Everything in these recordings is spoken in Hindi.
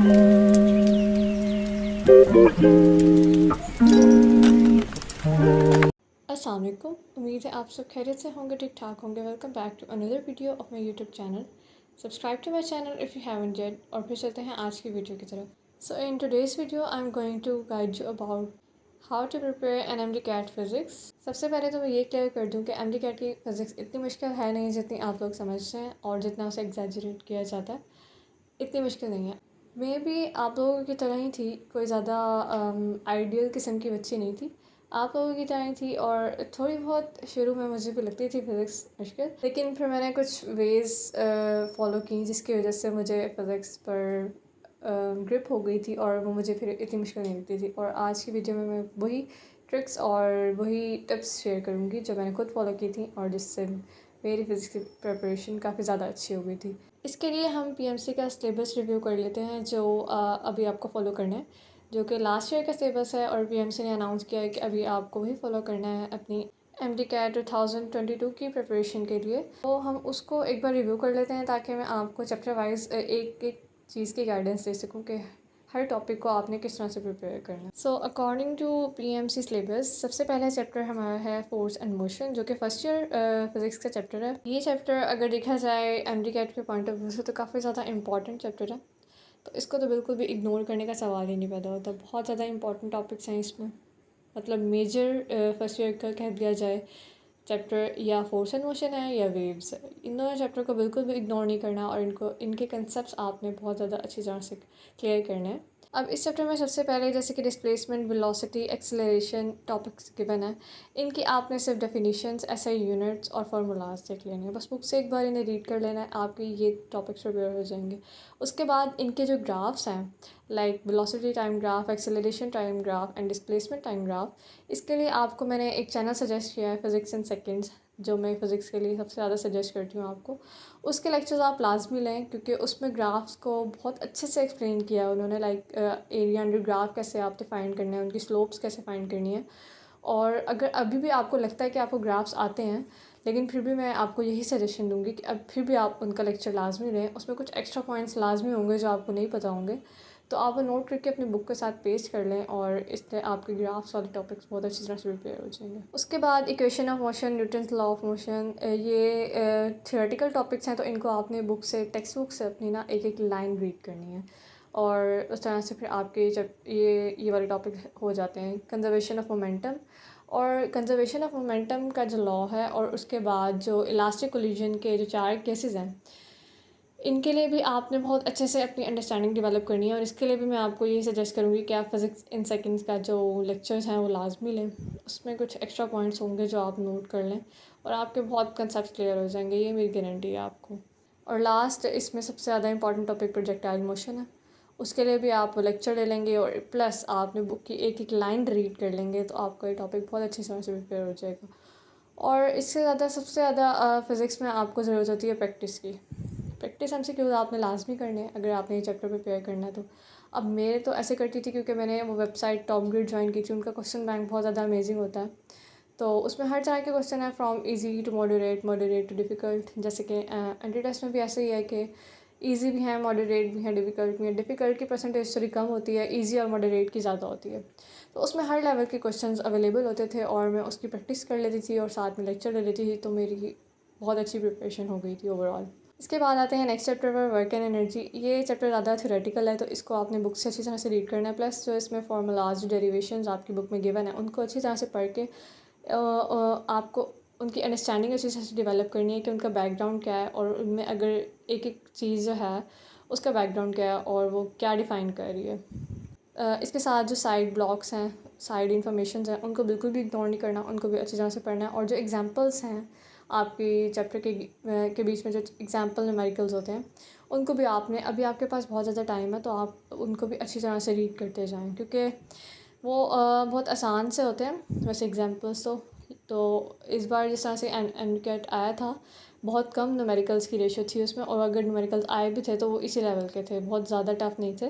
अस्सलाम वालेकुम। उम्मीद है आप सब खैरियत से होंगे, ठीक ठाक होंगे। Welcome back to another video of my YouTube channel. Subscribe to my channel if you haven't yet. और फिर चलते हैं आज की वीडियो की तरफ। So in today's video I am going to guide you about how to prepare an MD-CAT physics. सबसे पहले तो मैं ये क्लियर कर दूँ कि MD-CAT की फ़िज़िक्स इतनी मुश्किल है नहीं जितनी आप लोग समझते हैं और जितना उसे एग्जैजरेट किया जाता है, इतनी मुश्किल नहीं है। मैं भी आप लोगों की तरह ही थी, कोई ज़्यादा आइडियल किस्म की बच्ची नहीं थी, आप लोगों की तरह ही थी। और थोड़ी बहुत शुरू में मुझे भी लगती थी फ़िज़िक्स मुश्किल, लेकिन फिर मैंने कुछ वेज़ फ़ॉलो की जिसकी वजह से मुझे फ़िज़िक्स पर ग्रिप हो गई थी और वो मुझे फिर इतनी मुश्किल नहीं लगती थी। और आज की वीडियो में मैं वही ट्रिक्स और वही टिप्स शेयर करूँगी जो मैंने खुद फ़ॉलो की थी और जिससे मेरी फ़िज़िक्स की प्रिपरेशन काफ़ी ज़्यादा अच्छी हो गई थी। इसके लिए हम PMC का सिलेबस रिव्यू कर लेते हैं जो अभी आपको फ़ॉलो करना है, जो कि लास्ट ईयर का सिलेबस है। और PMC ने अनाउंस किया है कि अभी आपको वही फ़ॉलो करना है अपनी MD-CAT 2022 की प्रिपरेशन के लिए। तो हम उसको एक बार रिव्यू कर लेते हैं ताकि मैं आपको चैप्टर वाइज एक एक चीज़ की गाइडेंस दे सकूँ कि हर टॉपिक को आपने किस तरह से प्रिपेयर करना है। So according to PMC syllabus सबसे पहला चैप्टर हमारा है फोर्स एंड मोशन, जो कि फर्स्ट ईयर फिज़िक्स का चैप्टर है। ये चैप्टर अगर देखा जाए MD-CAT के पॉइंट ऑफ व्यू से तो काफ़ी ज़्यादा इंपॉर्टेंट चैप्टर है, तो इसको तो बिल्कुल भी इग्नोर करने का सवाल ही नहीं पैदा होता। बहुत ज़्यादा इंपॉर्टेंट टॉपिक्स हैं इसमें, मतलब मेजर फर्स्ट ईयर का कह दिया जाए चैप्टर या फोर्स एंड मोशन है या वेव्स है। इन दोनों चैप्टर को बिल्कुल भी इग्नोर नहीं करना और इनके कंसेप्ट आपने बहुत ज़्यादा अच्छी तरह से क्लियर करना है। अब इस चैप्टर में सबसे पहले जैसे कि displacement, velocity, acceleration topics given है। इनकी आपने सिर्फ डेफिनेशंस, SI यूनिट्स और फार्मूलाज देख लेने हैं। बस बुक से एक बार इन्हें रीड कर लेना है, आपके ये टॉपिक्स प्रिपेयर हो जाएंगे। उसके बाद इनके जो ग्राफ्स हैं, like velocity time graph, acceleration time graph and displacement time graph, इसके लिए आपको मैंने एक चैनल सजेस्ट किया है, फिज़िक्स इन सेकेंड्स, जो मैं फ़िज़िक्स के लिए सबसे ज़्यादा सजेस्ट करती हूँ आपको। उसके लेक्चर्स आप लाजमी लें क्योंकि उसमें ग्राफ्स को बहुत अच्छे से एक्सप्लेन किया है उन्होंने, लाइक एरिया अंडर ग्राफ कैसे आप डिफाइन करना है, उनकी स्लोप्स कैसे फाइंड करनी है। और अगर अभी भी आपको लगता है कि आपको ग्राफ्स आते हैं, लेकिन फिर भी मैं आपको यही सजेशन दूंगी कि अब फिर भी आप उनका लेक्चर लाजमी लें। उसमें कुछ एक्स्ट्रा पॉइंट्स लाजमी होंगे जो आपको नहीं पता होंगे, तो आप वो नोट करके अपनी बुक के साथ पेस्ट कर लें और इससे आपके ग्राफ्स वाले टॉपिक्स बहुत अच्छी तरह से प्रिपेयर हो जाएंगे। उसके बाद equation of motion, Newton's law of motion, ये थियोरेटिकल टॉपिक्स हैं, तो इनको आपने बुक से, टेक्स्ट बुक से अपनी ना एक एक लाइन रीड करनी है और उस तरह से फिर आपके जब ये वाले टॉपिक हो जाते हैं। कंजर्वेशन ऑफ मोमेंटम, और कंजर्वेशन ऑफ मोमेंटम का जो लॉ है और उसके बाद जो इलास्टिक कोलिजन के जो 4 केसेस हैं, इनके लिए भी आपने बहुत अच्छे से अपनी अंडरस्टैंडिंग डेवलप करनी है। और इसके लिए भी मैं आपको ये सजेस्ट करूँगी कि आप फिज़िक्स इन सेकेंड्स का जो लेक्चर्स हैं वो लाजमी लें। उसमें कुछ एक्स्ट्रा पॉइंट्स होंगे जो आप नोट कर लें और आपके बहुत कंसेप्ट क्लियर हो जाएंगे, ये मेरी गारंटी है आपको। और लास्ट इसमें सबसे ज़्यादा इंपॉर्टेंट टॉपिक प्रोजेक्टाइल मोशन है। उसके लिए भी आप लेक्चर ले लेंगे और प्लस आपने बुक की एक एक लाइन रीड कर लेंगे, तो आपका ये टॉपिक बहुत अच्छी तरह से प्रिपेयर हो जाएगा। और इससे ज़्यादा सबसे ज़्यादा फ़िज़िक्स में आपको ज़रूरत होती है प्रैक्टिस की। प्रैक्टिस MCQ आपने लाजमी करने हैं अगर आपने ये चैप्टर प्रिपेयर करना है तो। अब मैं तो ऐसे करती थी क्योंकि मैंने वो वेबसाइट टॉप ग्रिड ज्वाइन की थी, उनका क्वेश्चन बैंक बहुत ज़्यादा अमेजिंग होता है। तो उसमें हर तरह के क्वेश्चन है, from easy to moderate, moderate to difficult. जैसे कि एंट्री टेस्ट में भी ऐसे ही है कि ईजी भी है, मॉडरेट भी है, डिफ़िकल्ट भी है। डिफ़िकल्ट की परसेंटेज थोड़ी कम होती है, ईजी और मॉडरेट की ज़्यादा होती है। तो उसमें हर लेवल के क्वेश्चंस अवेलेबल होते थे और मैं उसकी प्रैक्टिस कर लेती थी और साथ में लेक्चर ले लेती थी, तो मेरी बहुत अच्छी प्रिपरेशन हो गई थी ओवरऑल। इसके बाद आते हैं नेक्स्ट चैप्टर पर, वर्क एंड एनर्जी। ये चैप्टर ज़्यादा थ्योरेटिकल है, तो इसको आपने बुक से अच्छी तरह से रीड करना है। प्लस जो इसमें फार्मूलाज, डेरिवेशंस आपकी बुक में गिवन है, उनको अच्छी तरह से पढ़ के आपको उनकी अंडरस्टैंडिंग अच्छी तरह से डेवलप करनी है कि उनका बैकग्राउंड क्या है और उनमें अगर एक एक चीज़ जो है उसका बैकग्राउंड क्या है और वो क्या डिफ़ाइन कर रही है। इसके साथ जो साइड ब्लॉक्स हैं, साइड इन्फॉर्मेशन हैं, उनको बिल्कुल भी इग्नोर नहीं करना, उनको भी अच्छी तरह से पढ़ना है। और जो एग्जांपल्स हैं आपके चैप्टर के बीच में, जो एग्जांपल न्यूमेरिकल्स होते हैं, उनको भी आपने, अभी आपके पास बहुत ज़्यादा टाइम है तो आप उनको भी अच्छी तरह से रीड करते जाएँ क्योंकि वो बहुत आसान से होते हैं वैसे एग्जांपल्स तो इस बार जिस तरह से MCAT आया था, बहुत कम न्यूमेरिकल्स की रेशो थी उसमें, और अगर न्यूमेरिकल्स आए भी थे तो वो इसी लेवल के थे, बहुत ज़्यादा टफ नहीं थे,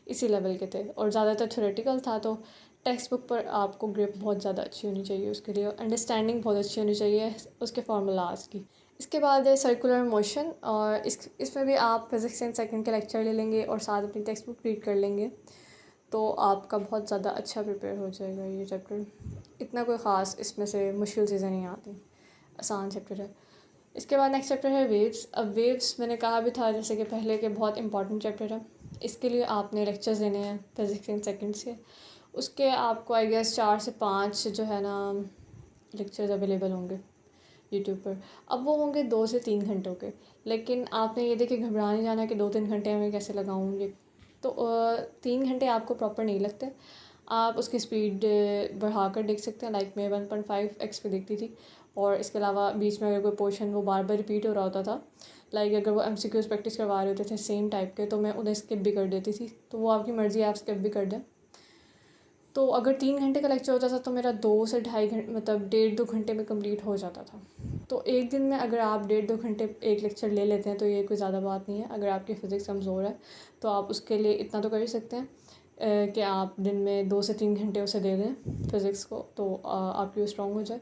इसी लेवल के थे। और ज़्यादातर थ्योरेटिकल था, तो टेक्स्ट बुक पर आपको ग्रिप बहुत ज़्यादा अच्छी होनी चाहिए, उसके लिए अंडरस्टैंडिंग बहुत अच्छी होनी चाहिए उसके फार्मूलाज की। इसके बाद है सर्कुलर मोशन, और इसमें भी आप फिज़िक्स एंड सेकंड के लेक्चर ले लेंगे और साथ अपनी टेक्स्ट बुक रीड कर लेंगे, तो आपका बहुत ज़्यादा अच्छा प्रिपेयर हो जाएगा ये चैप्टर। इतना कोई ख़ास इसमें से मुश्किल चीज़ें नहीं आती, आसान चैप्टर है। इसके बाद नेक्स्ट चैप्टर है वेव्स। अब वेव्स मैंने कहा भी था जैसे कि पहले के बहुत इंपॉर्टेंट चैप्टर है। इसके लिए आपने लेक्चर्स लेने हैं फिज़िक्स एंड सेकंड्स के। उसके आपको आई गेस 4 से 5 जो है ना लेक्चर्स अवेलेबल होंगे यूट्यूब पर। अब वो होंगे 2 से 3 घंटों के, लेकिन आपने ये देखिए घबरा नहीं जाना कि 2-3 घंटे में कैसे लगाऊंगी। तो 3 घंटे आपको प्रॉपर नहीं लगते। आप उसकी स्पीड बढ़ा कर देख सकते हैं, लाइक मैं 1.5x पे देखती थी। और इसके अलावा बीच में अगर कोई पोर्शन वो बार बार रिपीट हो रहा होता था, लाइक अगर वो MCQs प्रैक्टिस करवा रहे होते थे सेम टाइप के, तो मैं उन्हें स्किप भी कर देती थी। तो वो आपकी मर्ज़ी है, आप स्किप भी कर दें। तो अगर 3 घंटे का लेक्चर होता था तो मेरा 2 से ढाई घंटे मतलब 1.5-2 घंटे में कंप्लीट हो जाता था। तो एक दिन में अगर आप 1.5-2 घंटे एक लेक्चर ले लेते हैं तो ये कोई ज़्यादा बात नहीं है। अगर आपकी फ़िज़िक्स कमज़ोर है तो आप उसके लिए इतना तो कर ही सकते हैं कि आप दिन में 2 से 3 घंटे उसे दे दें फ़िज़िक्स को, तो आपकी वो स्ट्रॉन्ग हो जाए।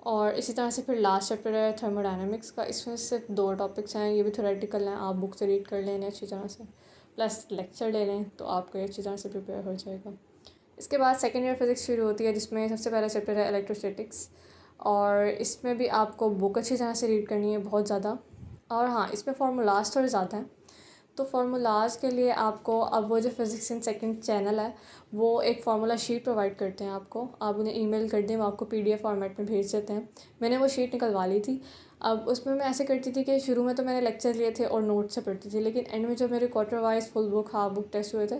और इसी तरह से फिर लास्ट चैप्टर है थर्मोडायनामिक्स का। इसमें सिर्फ 2 टॉपिक्स हैं, ये भी थ्योरेटिकल हैं। आप बुक से रीड कर लें अच्छी तरह से, प्लस लेक्चर ले लें, तो आपको अच्छी तरह से प्रिपेयर हो जाएगा। इसके बाद सेकेंड ईयर फिज़िक्स शुरू होती है, जिसमें सबसे पहला चैप्टर है इलेक्ट्रोस्टैटिक्स। और इसमें भी आपको बुक अच्छी तरह से रीड करनी है बहुत ज़्यादा। और हाँ, इसमें फार्मूलाज थोड़े ज़्यादा हैं, तो फार्मूलाज के लिए आपको अब वो जो फिज़िक्स इन सेकंड चैनल है वो एक फार्मूला शीट प्रोवाइड करते हैं आपको। आप उन्हें ईमेल कर दें, वो आपको PDF फॉर्मेट में भेज देते हैं। मैंने वो शीट निकलवा ली थी। अब उसमें मैं ऐसे करती थी कि शुरू में तो मैंने लेक्चर लिए थे और नोट से पढ़ती थी, लेकिन एंड में जब मेरे quarter wise full book half book test हुए थे,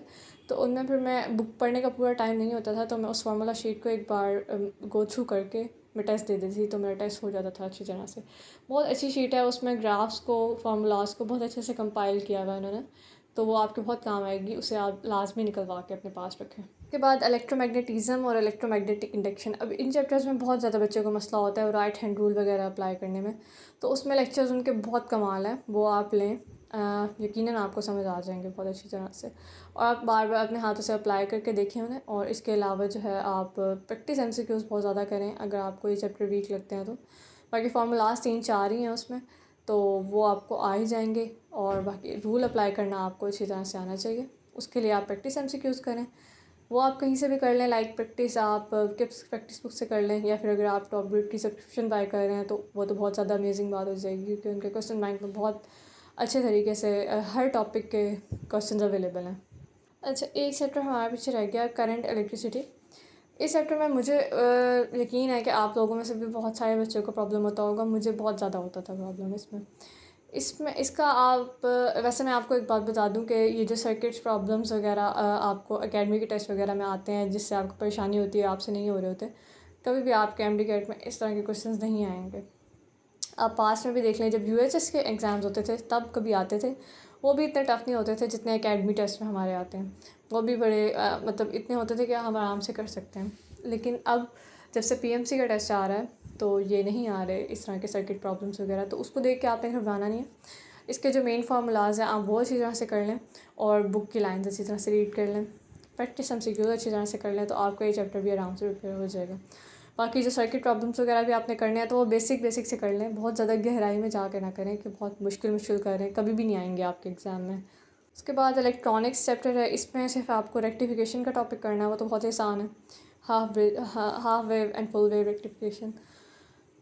तो उनमें फिर मैं बुक पढ़ने का पूरा टाइम नहीं होता था, तो मैं उस फार्मूला शीट को एक बार गो थ्रू करके मैं टेस्ट दे देती थी, तो मेरा टेस्ट हो जाता था अच्छी तरह से। बहुत अच्छी शीट है, उसमें ग्राफ्स को फार्मूलाज को बहुत अच्छे से कंपाइल किया हुआ है उन्होंने, तो वो आपके बहुत काम आएगी। उसे आप लाजमी निकलवा के अपने पास रखें। उसके बाद इलेक्ट्रोमैग्नेटिज़्म और इलेक्ट्रोमैग्नेटिक इंडक्शन। अब इन चैप्टर्स में बहुत ज़्यादा बच्चों को मसला होता है और राइट हैंड रूल वगैरह अप्लाई करने में, तो उसमें लेक्चर्स उनके बहुत कमाल हैं, वो आप लें। यकीनन आपको समझ आ जाएंगे बहुत अच्छी तरह से, और आप बार बार अपने हाथों से अप्लाई करके देखें उन्हें। और इसके अलावा जो है आप प्रैक्टिस MCQs बहुत ज़्यादा करें अगर आपको ये चैप्टर वीक लगते हैं तो। बाकी फार्मूलाज 3-4 ही हैं उसमें, तो वो आपको आ ही जाएंगे। और बाकी रूल अप्लाई करना आपको अच्छी तरह से आना चाहिए। उसके लिए आप प्रैक्टिस MCQs करें, वो आप कहीं से भी कर लें। लाइक प्रैक्टिस आप किप्स प्रैक्टिस बुक से कर लें, या फिर अगर आप टॉप ग्रेड की सब्सक्रिप्शन बाय कर रहे हैं तो वो तो बहुत ज़्यादा अमेजिंग बात हो जाएगी, क्योंकि उनके क्वेश्चन बैंक में बहुत अच्छे तरीके से हर टॉपिक के क्वेश्चन अवेलेबल हैं। अच्छा, एक चैप्टर हमारे पीछे रह गया, करंट इलेक्ट्रिसिटी। इस चैप्टर में मुझे यकीन है कि आप लोगों में से भी बहुत सारे बच्चों को प्रॉब्लम होता होगा, मुझे बहुत ज़्यादा होता था प्रॉब्लम इसमें। इसका आप वैसे मैं आपको एक बात बता दूं कि ये जो सर्किट्स प्रॉब्लम्स वगैरह आपको एकेडमी के टेस्ट वगैरह में आते हैं, जिससे आपको परेशानी होती है, आपसे नहीं हो रहे होते, कभी भी आपके MD-CAT में इस तरह के क्वेश्चंस नहीं आएंगे। आप पास में भी देख लें, जब UHS के एग्ज़ाम्स होते थे तब कभी आते थे, वो भी इतने टफ नहीं होते थे जितने एकेडमी टेस्ट में हमारे आते हैं। वो भी बड़े मतलब इतने होते थे कि हम आराम से कर सकते हैं। लेकिन अब जब से PMC का टेस्ट आ रहा है तो ये नहीं आ रहे इस तरह के सर्किट प्रॉब्लम्स वगैरह, तो उसको देख के आपने घबराना नहीं है। इसके जो मेन फार्मूलाज हैं आप वो अच्छी तरह से कर लें, और बुक की लाइन्स अच्छी तरह से रीड कर लें, प्रैक्टिस MCQs अच्छी तरह से कर लें, तो आपका ये चैप्टर भी आराम से प्रिपेयर हो जाएगा। बाकी जो सर्किट प्रॉब्लम्स वगैरह भी आपने करने हैं तो वो बेसिक बेसिक से कर लें, बहुत ज़्यादा गहराई में जाके ना करें कि बहुत मुश्किल करें, कभी भी नहीं आएंगे आपके एग्ज़ाम में। उसके बाद इलेक्ट्रॉनिक्स चैप्टर है, इसमें सिर्फ आपको रेक्टिफिकेशन का टॉपिक करना है, वो तो बहुत ही आसान है, half wave and full wave rectification.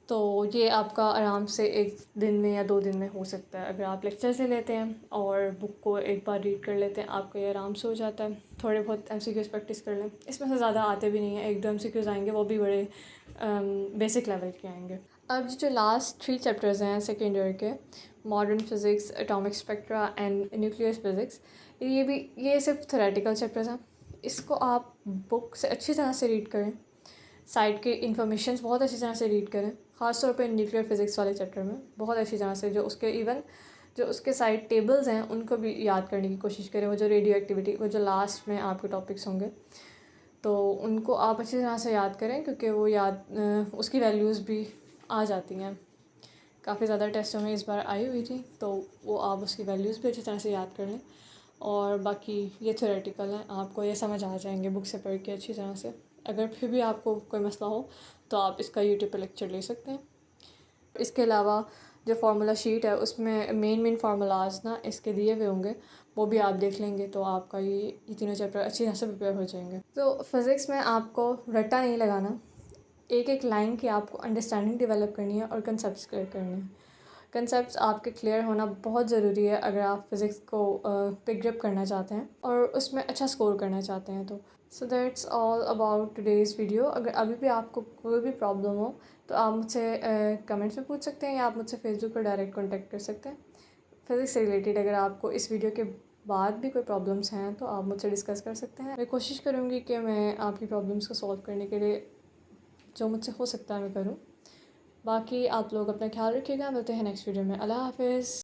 तो ये आपका आराम से एक दिन में या 2 दिन में हो सकता है अगर आप लेक्चर से लेते हैं और बुक को एक बार रीड कर लेते हैं, आपको ये आराम से हो जाता है। थोड़े बहुत MCQs प्रैक्टिस कर लें, इसमें से ज़्यादा आते भी नहीं हैं, 1-2 MCQs आएंगे, वो भी बड़े बेसिक लेवल के आएंगे। अब जो लास्ट 3 चैप्टर्स हैं सेकेंड ईयर के, modern physics, atomic spectra and nuclear physics, ये सिर्फ थ्योरेटिकल चैप्टर्स हैं। इसको आप बुक से अच्छी तरह से रीड करें, साइड के इन्फॉर्मेशंस बहुत अच्छी तरह से रीड करें, ख़ास तौर पे न्यूक्लियर फिज़िक्स वाले चैप्टर में बहुत अच्छी तरह से, जो उसके साइड टेबल्स हैं उनको भी याद करने की कोशिश करें। वो जो रेडियो एक्टिविटी, वो जो लास्ट में आपके टॉपिक्स होंगे, तो उनको आप अच्छी तरह से याद करें, क्योंकि वो उसकी वैल्यूज़ भी आ जाती हैं। काफ़ी ज़्यादा टेस्टों में इस बार आई हुई थी, तो वो आप उसकी वैल्यूज़ भी अच्छी तरह से याद कर लें। और बाकी ये थ्योरेटिकल है, आपको ये समझ आ जाएंगे बुक से पढ़ के अच्छी तरह से। अगर फिर भी आपको कोई मसला हो तो आप इसका यूट्यूब पर लेक्चर ले सकते हैं। इसके अलावा जो फार्मूला शीट है उसमें मेन फार्मूलाज ना इसके दिए हुए होंगे, वो भी आप देख लेंगे तो आपका ये तीनों चैप्टर अच्छी तरह से प्रिपेयर हो जाएंगे। तो फिज़िक्स में आपको रट्टा नहीं लगाना, एक एक लाइन की आपको अंडरस्टैंडिंग डेवलप करनी है और कंसेप्ट क्लियर करने हैं। कंसेप्ट आपके क्लियर होना बहुत ज़रूरी है अगर आप फिज़िक्स को पिक अप करना चाहते हैं और उसमें अच्छा स्कोर करना चाहते हैं। तो so that's all about today's video. अगर अभी भी आपको कोई भी प्रॉब्लम हो तो आप मुझसे कमेंट्स में पूछ सकते हैं या आप मुझसे फेसबुक पर डायरेक्ट कॉन्टैक्ट कर सकते हैं। फिज़िक्स से रिलेटेड अगर आपको इस वीडियो के बाद भी कोई प्रॉब्लम्स हैं तो आप मुझसे डिस्कस कर सकते हैं। मैं कोशिश करूँगी कि मैं आपकी प्रॉब्लम्स को सॉल्व करने के लिए जो मुझसे हो सकता है मैं करूँ। बाकी आप लोग अपना ख्याल रखिएगा, मिलते हैं नेक्स्ट वीडियो में। अल्लाह हाफ़िज़।